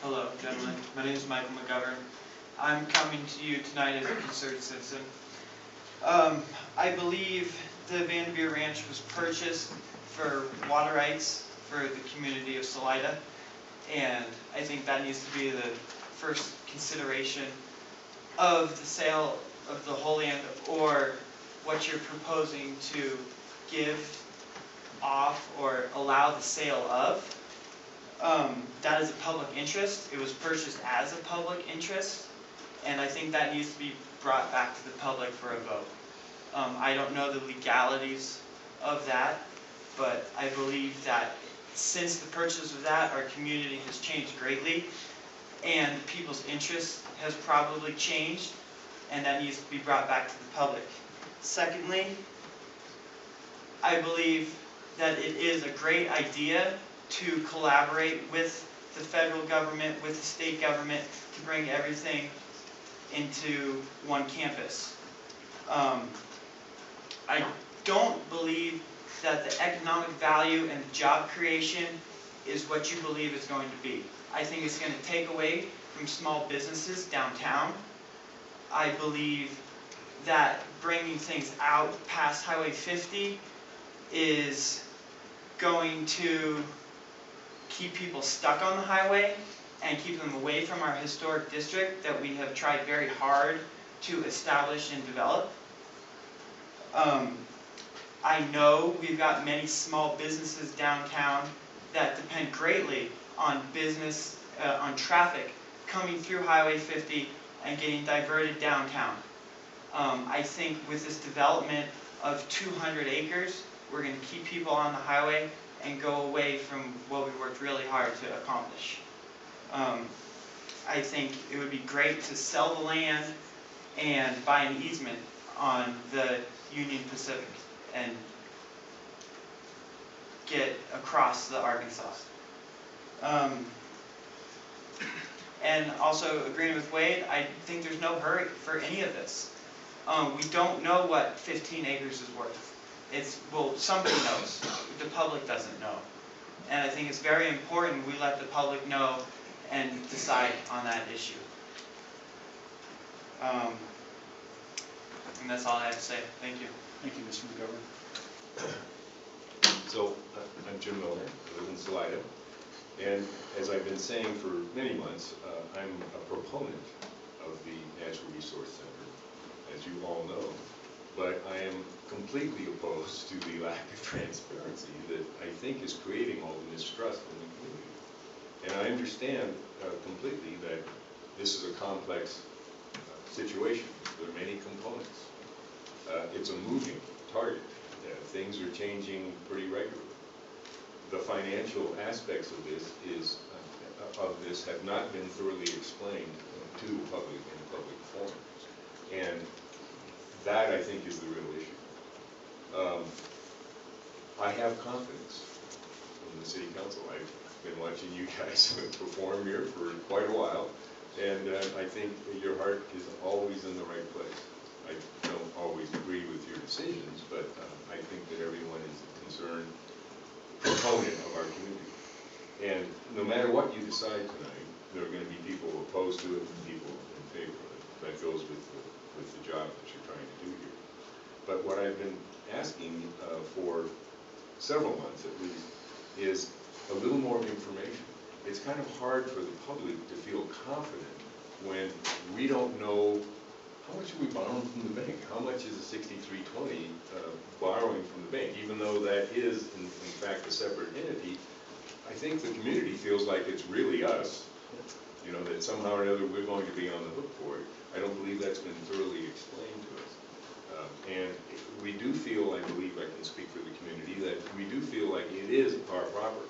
Hello, gentlemen. My name is Michael McGovern. I'm coming to you tonight as a concerned citizen. I believe the Vandaveer Ranch was purchased for water rights for the community of Salida, and I think that needs to be the first consideration of the sale of the whole land, or what you're proposing to give off or allow the sale of. That is a public interest. It was purchased as a public interest, and I think that needs to be brought back to the public for a vote. I don't know the legalities of that, but I believe that since the purchase of that, our community has changed greatly, and people's interest has probably changed, and that needs to be brought back to the public. Secondly, I believe that it is a great idea to collaborate with the federal government, with the state government, to bring everything into one campus. I don't believe that the economic value and the job creation is what you believe it's going to be. I think it's going to take away from small businesses downtown. I believe that bringing things out past Highway 50 is going to keep people stuck on the highway and keep them away from our historic district that we have tried very hard to establish and develop. I know we've got many small businesses downtown that depend greatly on on traffic coming through Highway 50 and getting diverted downtown. I think with this development of 200 acres, we're going to keep people on the highway and go away from what we worked really hard to accomplish. I think it would be great to sell the land and buy an easement on the Union Pacific and get across the Arkansas. And also agreeing with Wade, I think there's no hurry for any of this. We don't know what 15 acres is worth. Well, somebody knows. The public doesn't know. And I think it's very important we let the public know and decide on that issue. And that's all I have to say. Thank you. Thank you, Mr. McGovern. So, I'm Jim Miller. I live in Salida. And as I've been saying for many months, I'm a proponent of the Natural Resource Center, as you all know. But I am completely opposed to the lack of transparency that I think is creating all the mistrust in the community. And I understand completely that this is a complex situation. There are many components. It's a moving target. Things are changing pretty regularly. The financial aspects of this have not been thoroughly explained to the public in a public forum. And that, I think, is the real issue. I have confidence in the City Council. I've been watching you guys perform here for quite a while, and I think your heart is always in the right place. I don't always agree with your decisions, but I think that everyone is a concerned proponent of our community. And no matter what you decide tonight, there are going to be people opposed to it and people in favor of it. That goes with the job that you're trying to do here. But what I've been asking for several months at least is a little more information. It's kind of hard for the public to feel confident when we don't know how much are we borrowing from the bank. How much is a 6320 borrowing from the bank? Even though that is in fact a separate entity, I think the community feels like it's really us. You know, that somehow or another we're going to be on the hook for it. I don't believe that's been thoroughly explained to us. And we do feel, I believe I can speak for the community, that we do feel like it is our property,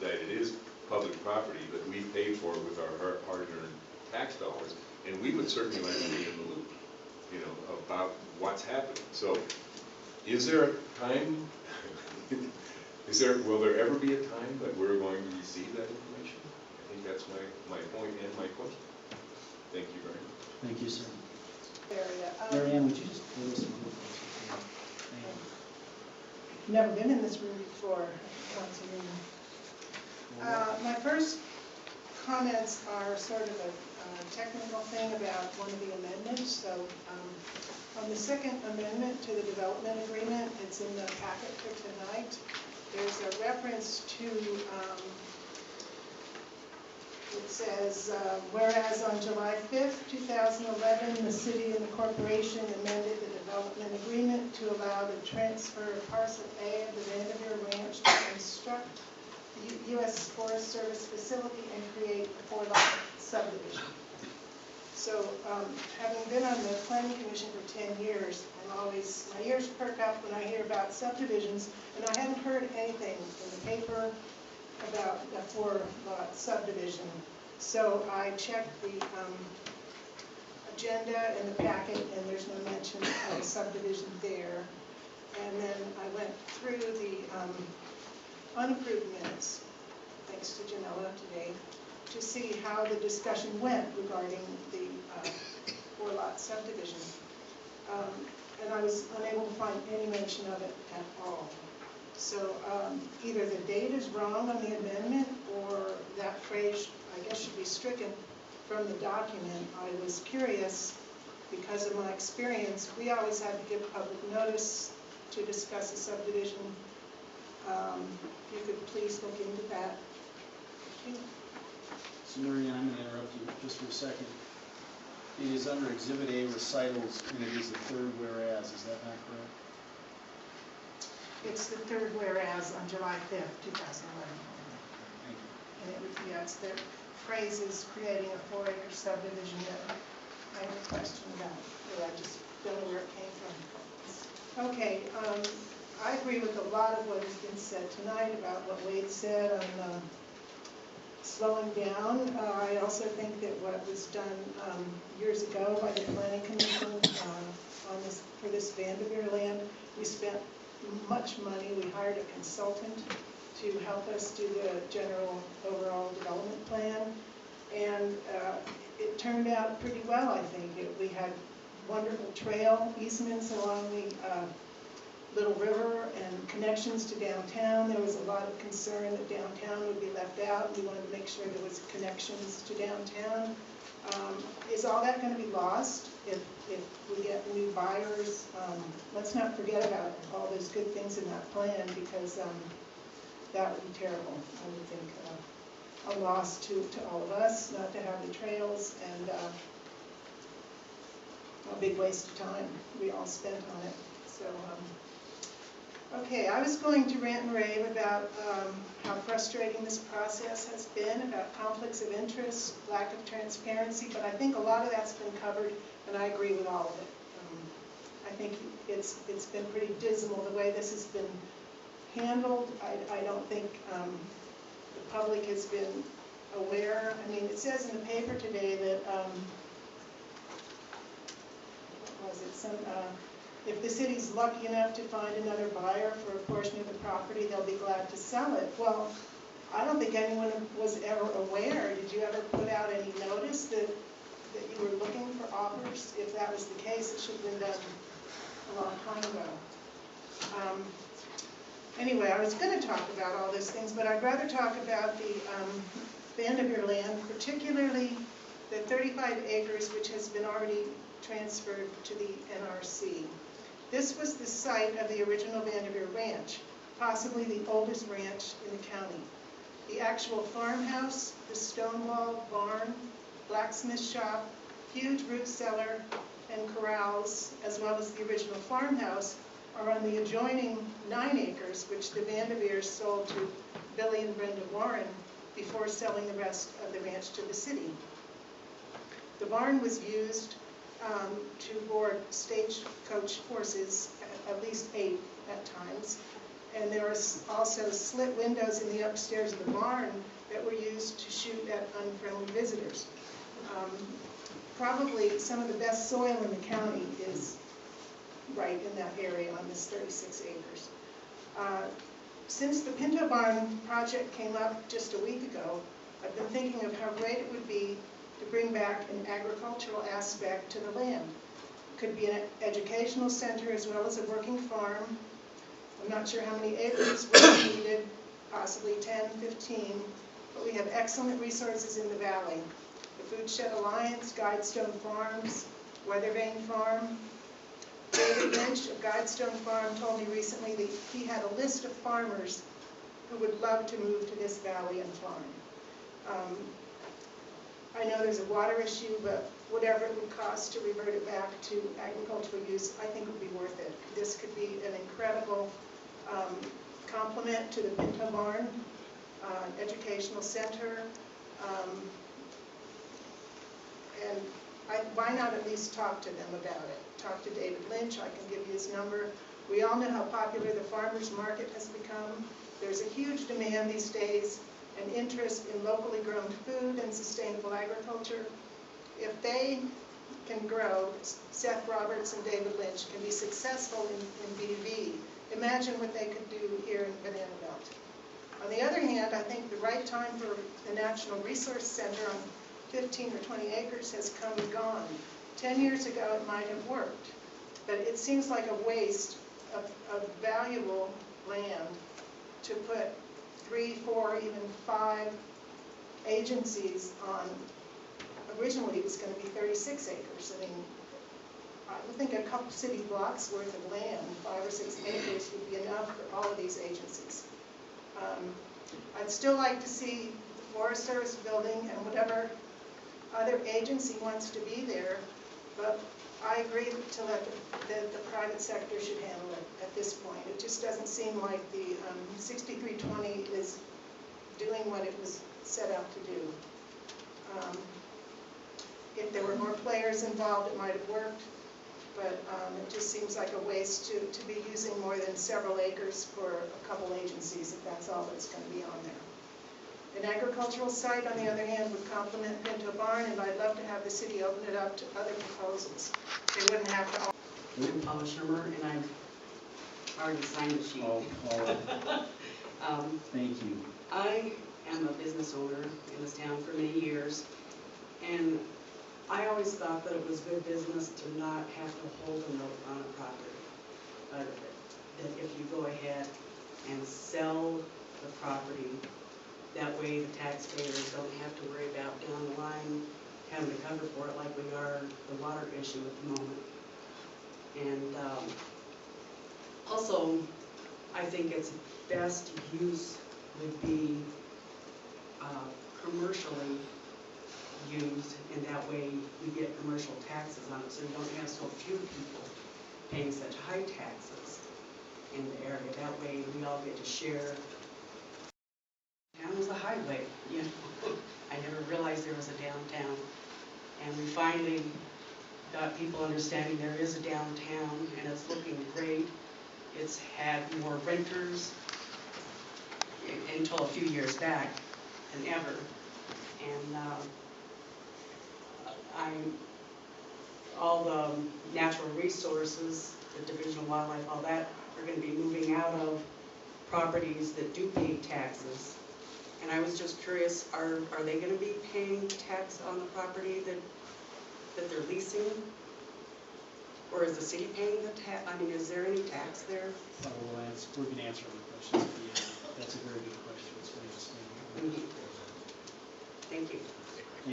that it is public property that we paid for with our hard-earned tax dollars, and we would certainly like to be in the loop, you know, about what's happening. So, is there a time, will there ever be a time that we're going to receive that information? I think that's my point and my question. Thank you very much. Thank you, sir. Area. Marianne, would you just blow some blue Never been in this room before. Once a room. My first comments are sort of a technical thing about one of the amendments. So on the second amendment to the development agreement, it's in the packet for tonight. There's a reference to, it says, whereas on July 5th, 2011, the city and the corporation amended the development agreement to allow the transfer of parcel A of the Vandaveer Ranch to construct the U.S. Forest Service facility and create a 4-lot subdivision. So, having been on the planning commission for 10 years, my ears perk up when I hear about subdivisions, and I haven't heard anything in the paper about a 4-lot subdivision. So I checked the agenda in the packet, and there's no mention of a subdivision there. And then I went through the unapproved minutes, thanks to Janella today, to see how the discussion went regarding the 4-lot subdivision. And I was unable to find any mention of it at all. So either the date is wrong on the amendment, or that phrase, I guess, should be stricken from the document. I was curious, because of my experience, we always had to give public notice to discuss a subdivision. If you could please look into that. Thank you. So Marion, I'm going to interrupt you just for a second. It is under Exhibit A recitals, and it is the third whereas. Is that not correct? It's the third whereas on July 5th, 2011. Thank you. And it would be, yes, the phrase is creating a 4-acre subdivision that I have a question about, or I just don't know where it came from. Okay, I agree with a lot of what has been said tonight about what Wade said on slowing down. I also think that what was done years ago by the Planning Commission for this Vandaveer land, we spent much money. We hired a consultant to help us do the general overall development plan, and it turned out pretty well, I think. We had wonderful trail easements along the Little River and connections to downtown. There was a lot of concern that downtown would be left out. We wanted to make sure there was connections to downtown. Is all that going to be lost if we get new buyers? Let's not forget about all those good things in that plan, because that would be terrible. I would think a loss to all of us not to have the trails, and a big waste of time we all spent on it. So, okay, I was going to rant and rave about how frustrating this process has been, about conflicts of interest, lack of transparency, but I think a lot of that's been covered, and I agree with all of it. I think it's been pretty dismal the way this has been handled. I don't think the public has been aware. I mean, it says in the paper today that, what was it, if the city's lucky enough to find another buyer for a portion of the property, they'll be glad to sell it. Well, I don't think anyone was ever aware. Did you ever put out any notice that you were looking for offers? If that was the case, it should have been done a long time ago. Anyway, I was going to talk about all these things, but I'd rather talk about the Vandaveer land, particularly the 35 acres which has been already transferred to the NRC. This was the site of the original Vandaveer Ranch, possibly the oldest ranch in the county. The actual farmhouse, the stone wall barn, blacksmith shop, huge root cellar, and corrals, as well as the original farmhouse, are on the adjoining 9 acres, which the Vandaveers sold to Billy and Brenda Warren before selling the rest of the ranch to the city. The barn was used to board stagecoach horses, at least 8 at times, and there are also slit windows in the upstairs of the barn that were used to shoot at unfriendly visitors. Probably some of the best soil in the county is right in that area on this 36 acres. Since the Pinto Barn project came up just a week ago, I've been thinking of how great it would be to bring back an agricultural aspect to the land. It could be an educational center as well as a working farm. I'm not sure how many acres would be needed, possibly 10, 15, but we have excellent resources in the valley. The Food Shed Alliance, Guidestone Farms, Weathervane Farm. David Lynch of Guidestone Farm told me recently that he had a list of farmers who would love to move to this valley and farm. I know there's a water issue, but whatever it would cost to revert it back to agricultural use, I think would be worth it. This could be an incredible complement to the Pinto Barn, educational center, and why not at least talk to them about it? Talk to David Lynch, I can give you his number. We all know how popular the farmers market has become. There's a huge demand these days and interest in locally grown food and sustainable agriculture. If they can grow, Seth Roberts and David Lynch can be successful in B2B, imagine what they could do here in Vandaveer. On the other hand, I think the right time for the National Resource Center on 15 or 20 acres has come and gone. 10 years ago it might have worked, but it seems like a waste of valuable land to put 3, 4, even 5 agencies on. Originally it was going to be 36 acres. I mean, I would think a couple city blocks worth of land, 5 or 6 acres would be enough for all of these agencies. I'd still like to see the Forest Service building and whatever other agency wants to be there, but I agree to let the private sector should handle it at this point. It just doesn't seem like the 6320 is doing what it was set out to do. If there were more players involved, it might have worked, but it just seems like a waste to be using more than several acres for a couple agencies if that's all that's going to be on there. An agricultural site, on the other hand, would complement Pinto Barn, and I'd love to have the city open it up to other proposals. They wouldn't have to all. I'm Paula Shermer, and I've already signed the sheet. Oh, thank you. I am a business owner in this town for many years, and I always thought that it was good business to not have to hold a note on a property. That if you go ahead and sell the property, that way the taxpayers don't have to worry about down the line having to cover for it like we are the water issue at the moment. And also, I think its best use would be commercially used, and that way you get commercial taxes on it, so you don't have so few people paying such high taxes in the area. That way we all get to share. Town is a highway, you know. I never realized there was a downtown, and we finally got people understanding there is a downtown, and it's looking great. It's had more renters until a few years back than ever, and all the natural resources, the Division of Wildlife, all that, are going to be moving out of properties that do pay taxes. And I was just curious, are they going to be paying tax on the property that they're leasing? Or is the city paying the tax? I mean, is there any tax there? We can answer all the questions at the end. That's a very good question. It's very interesting. Thank you.